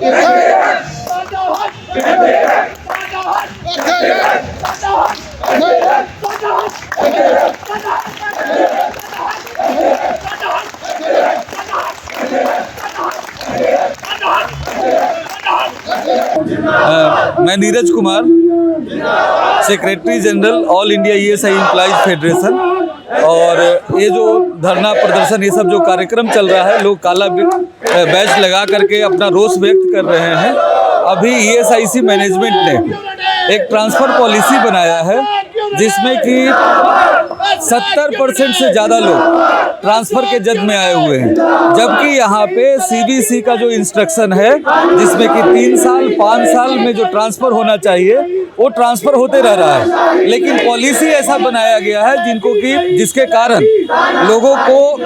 मैं Neeraj Kumar, secretary general all India ESI employees federation. और ये जो धरना प्रदर्शन ये सब जो कार्यक्रम चल रहा है, लोग काला बैच लगा करके अपना रोष व्यक्त कर रहे हैं। अभी ईएसआईसी मैनेजमेंट ने एक ट्रांसफ़र पॉलिसी बनाया है जिसमें कि 70% से ज़्यादा लोग ट्रांसफ़र के जद में आए हुए हैं, जबकि यहाँ पे सीबीसी का जो इंस्ट्रक्शन है जिसमें कि 3 साल 5 साल में जो ट्रांसफ़र होना चाहिए वो ट्रांसफ़र होते रह रहा है। लेकिन पॉलिसी ऐसा बनाया गया है जिसके कारण लोगों को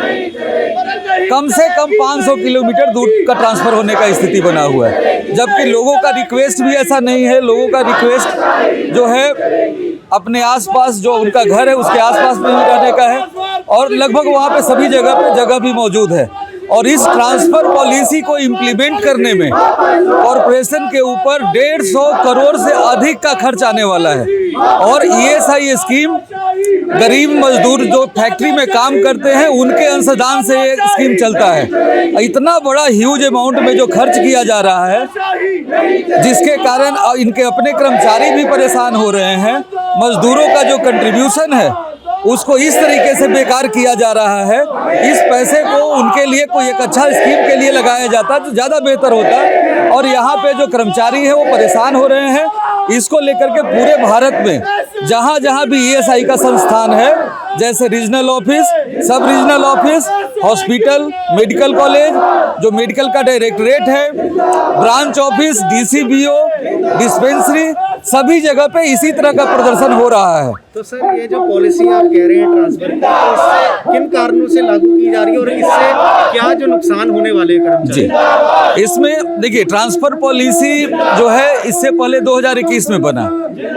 कम से कम 500 किलोमीटर दूर का ट्रांसफ़र होने का स्थिति बना हुआ है, जबकि लोगों का रिक्वेस्ट भी ऐसा नहीं है। लोगों का रिक्वेस्ट जो है अपने आसपास जो उनका घर है उसके आसपास में ही रहने का है, और लगभग वहाँ पे सभी जगह पे जगह भी मौजूद है। और इस ट्रांसफ़र पॉलिसी को इम्प्लीमेंट करने में कॉरपोरेशन के ऊपर 150 करोड़ से अधिक का खर्च आने वाला है। और ईएसआई स्कीम गरीब मजदूर जो फैक्ट्री में काम करते हैं उनके अंशदान से ये स्कीम चलता है। इतना बड़ा ह्यूज अमाउंट में जो खर्च किया जा रहा है, जिसके कारण इनके अपने कर्मचारी भी परेशान हो रहे हैं। मजदूरों का जो कंट्रीब्यूशन है उसको इस तरीके से बेकार किया जा रहा है। इस पैसे को उनके लिए कोई एक अच्छा स्कीम के लिए लगाया जाता तो ज़्यादा बेहतर होता। और यहाँ पे जो कर्मचारी हैं वो परेशान हो रहे हैं। इसको लेकर के पूरे भारत में जहाँ जहाँ भी ईएसआई का संस्थान है, जैसे रीजनल ऑफिस, सब regional office, hospital, medical college, जो मेडिकल का डायरेक्टरेट है, ब्रांच ऑफिस, डीसीबीओ, डिस्पेंसरी, सभी जगह पे इसी तरह का प्रदर्शन हो रहा है। तो सर ये जो पॉलिसी आप कह रहे हैं ट्रांसफर की, तो इससे किन कारणों से लागू की जा रही है और इससे क्या जो नुकसान होने वाले हैं कर्मचारी? जी, इसमें देखिए ट्रांसफर पॉलिसी जो है इससे पहले 2021 में बना,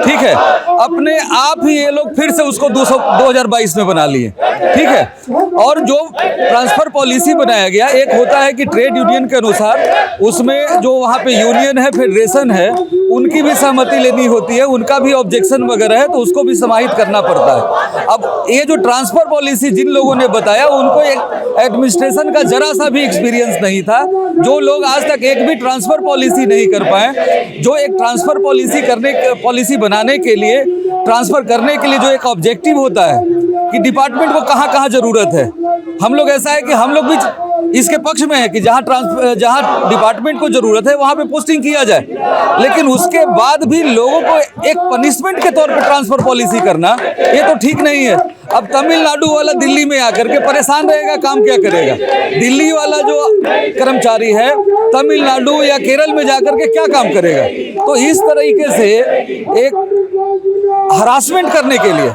ठीक है। अपने आप ही ये लोग फिर से उसको 2022 में बना लिए, ठीक है। और जो ट्रांसफर पॉलिसी बनाया गया, एक होता है कि ट्रेड यूनियन के अनुसार उसमें जो वहाँ पे यूनियन है, फेडरेशन है, उनकी भी सहमति लेनी होती है, उनका भी ऑब्जेक्शन वगैरह है तो उसको भी समाहित करना पड़ता है। अब ये जो ट्रांसफर पॉलिसी जिन लोगों ने बताया उनको एक एडमिनिस्ट्रेशन का जरा सा भी एक्सपीरियंस नहीं था। जो लोग आज तक एक भी ट्रांसफर पॉलिसी नहीं कर पाए, जो एक ट्रांसफर पॉलिसी बनाने के लिए, ट्रांसफर करने के लिए जो एक ऑब्जेक्टिव होता है कि डिपार्टमेंट को कहाँ कहाँ जरूरत है, हम लोग ऐसा है कि हम लोग भी इसके पक्ष में है कि जहाँ डिपार्टमेंट को जरूरत है वहाँ पे पोस्टिंग किया जाए। लेकिन उसके बाद भी लोगों को एक पनिशमेंट के तौर पे ट्रांसफर पॉलिसी करना ये तो ठीक नहीं है। अब तमिलनाडु वाला दिल्ली में आकर के परेशान रहेगा, काम क्या करेगा? दिल्ली वाला जो कर्मचारी है तमिलनाडु या केरल में जाकर के क्या काम करेगा? तो इस तरीके से एक हरासमेंट करने के लिए,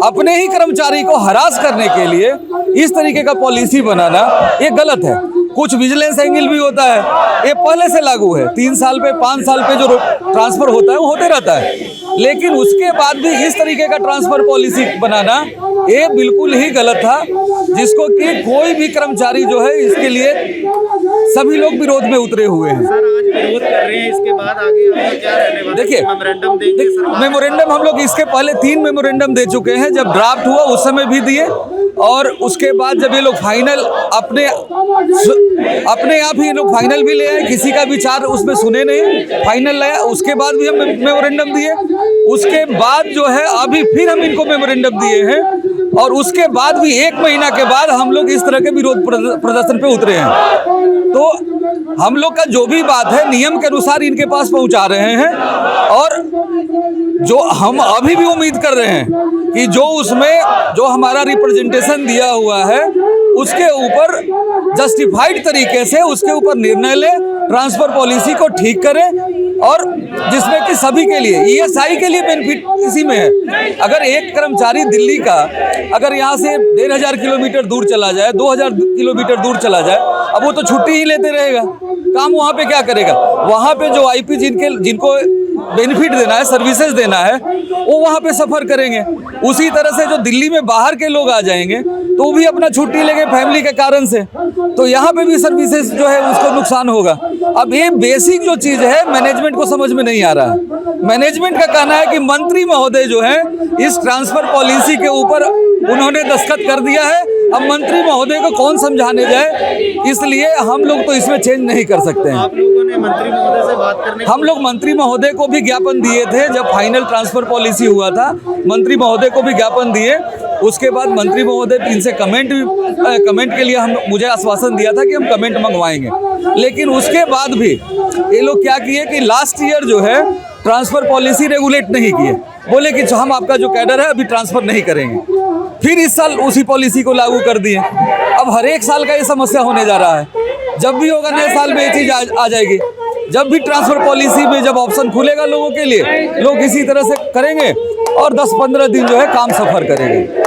अपने ही कर्मचारी को हरास करने के लिए इस तरीके का पॉलिसी बनाना ये गलत है। कुछ विजिलेंस एंगल भी होता है, ये पहले से लागू है। 3 साल पे 5 साल पे जो ट्रांसफर होता है वो होते रहता है, लेकिन उसके बाद भी इस तरीके का ट्रांसफर पॉलिसी बनाना ये बिल्कुल ही गलत था, जिसको कि कोई भी कर्मचारी जो है इसके लिए सभी लोग विरोध में उतरे हुए हैं। सर आज विरोध कर रहे हैं, इसके बाद आगे आपका क्या रहने वाला है? देखिए मेमोरेंडम देंगे? मेमोरेंडम हम लोग इसके पहले 3 मेमोरेंडम दे चुके हैं। जब ड्राफ्ट हुआ उस समय भी दिए, और उसके बाद जब ये लोग फाइनल अपने आप ही लोग फाइनल भी ले आए, किसी का विचार उसमें सुने नहीं, फाइनल लाया, उसके बाद भी हम मेमोरेंडम दिए। उसके बाद जो है अभी फिर हम इनको मेमोरेंडम दिए हैं, और उसके बाद भी 1 महीना के बाद हम लोग इस तरह के विरोध प्रदर्शन पे उतरे हैं। तो हम लोग का जो भी बात है नियम के अनुसार इनके पास पहुंचा रहे हैं, और जो हम अभी भी उम्मीद कर रहे हैं कि जो उसमें जो हमारा रिप्रेजेंटेशन दिया हुआ है उसके ऊपर जस्टिफाइड तरीके से उसके ऊपर निर्णय ले, ट्रांसफर पॉलिसी को ठीक करें, और जिसमें कि सभी के लिए, ईएसआई के लिए बेनिफिट इसी में है। अगर एक कर्मचारी दिल्ली का अगर यहाँ से 1500 किलोमीटर दूर चला जाए, 2000 किलोमीटर दूर चला जाए, अब वो तो छुट्टी ही लेते रहेगा, काम वहाँ पे क्या करेगा? वहाँ पे जो आईपी जिनको बेनिफिट देना है, सर्विसेज देना है, वो वहाँ पे सफ़र करेंगे। उसी तरह से जो दिल्ली में बाहर के लोग आ जाएंगे तो वो भी अपना छुट्टी लेंगे फैमिली के कारण से, तो यहाँ पे भी सर्विसेज जो है उसको नुकसान होगा। अब ये बेसिक जो चीज़ है मैनेजमेंट को समझ में नहीं आ रहा है। मैनेजमेंट का कहना है कि मंत्री महोदय जो है इस ट्रांसफ़र पॉलिसी के ऊपर उन्होंने दस्तखत कर दिया है, अब मंत्री महोदय को कौन समझाने जाए, इसलिए हम लोग तो इसमें चेंज नहीं कर सकते हैं। आप लोगों ने मंत्री महोदय से बात करने हम लोग मंत्री महोदय को भी ज्ञापन दिए थे, जब फाइनल ट्रांसफर पॉलिसी हुआ था मंत्री महोदय को भी ज्ञापन दिए। उसके बाद मंत्री महोदय इनसे कमेंट के लिए मुझे आश्वासन दिया था कि हम कमेंट मंगवाएंगे, लेकिन उसके बाद भी ये लोग क्या किए कि लास्ट ईयर जो है ट्रांसफ़र पॉलिसी रेगुलेट नहीं किए, बोले कि हम आपका जो कैडर है अभी ट्रांसफ़र नहीं करेंगे। फिर इस साल उसी पॉलिसी को लागू कर दिए। अब हर एक साल का ये समस्या होने जा रहा है, जब भी होगा नए साल में ये चीज़ आ जाएगी। जब भी ट्रांसफ़र पॉलिसी में जब ऑप्शन खुलेगा लोगों के लिए, लोग इसी तरह से करेंगे और 10-15 दिन जो है काम सफ़र करेंगे।